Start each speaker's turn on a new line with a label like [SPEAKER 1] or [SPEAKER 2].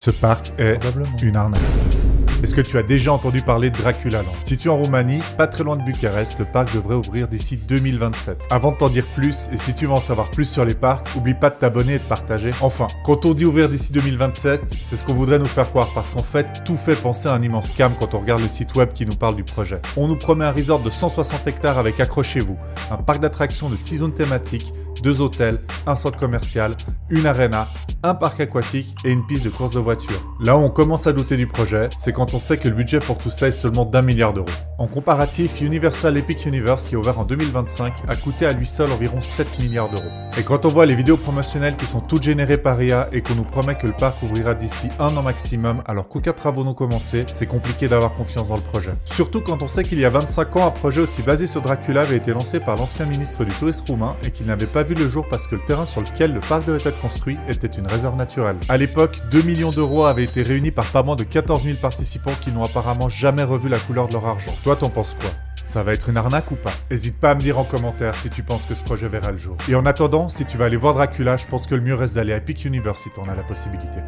[SPEAKER 1] Ce parc est
[SPEAKER 2] Probablement.
[SPEAKER 1] une arnaque. Est-ce que tu as déjà entendu parler de Dracula Land? Situé en Roumanie, pas très loin de Bucarest, le parc devrait ouvrir d'ici 2027. Avant de t'en dire plus, et si tu veux en savoir plus sur les parcs, oublie pas de t'abonner et de partager. Enfin, quand on dit ouvrir d'ici 2027, c'est ce qu'on voudrait nous faire croire, parce qu'en fait, tout fait penser à un immense scam quand on regarde le site web qui nous parle du projet. On nous promet un resort de 160 hectares avec, accrochez-vous, un parc d'attractions de 6 zones thématiques, 2 hôtels, un centre commercial, une arena, un parc aquatique et une piste de course de voiture. Là où on commence à douter du projet, c'est quand on sait que le budget pour tout ça est seulement d'1 milliard d'euros. En comparatif, Universal Epic Universe, qui est ouvert en 2025, a coûté à lui seul environ 7 milliards d'euros. Et quand on voit les vidéos promotionnelles qui sont toutes générées par IA et qu'on nous promet que le parc ouvrira d'ici 1 an maximum alors qu'aucun travaux n'ont commencé, c'est compliqué d'avoir confiance dans le projet. Surtout quand on sait qu'il y a 25 ans, un projet aussi basé sur Dracula avait été lancé par l'ancien ministre du Tourisme roumain et qu'il n'avait pas vu le jour parce que le terrain sur lequel le parc devait être construit était une réserve naturelle. À l'époque, 2 millions d'euros avaient été réunis par pas moins de 14 000 participants qui n'ont apparemment jamais revu la couleur de leur argent. Toi, t'en penses quoi? Ça va être une arnaque ou pas? N'hésite pas à me dire en commentaire si tu penses que ce projet verra le jour. Et en attendant, si tu vas aller voir Dracula, je pense que le mieux reste d'aller à Epic Universe si t'en as la possibilité.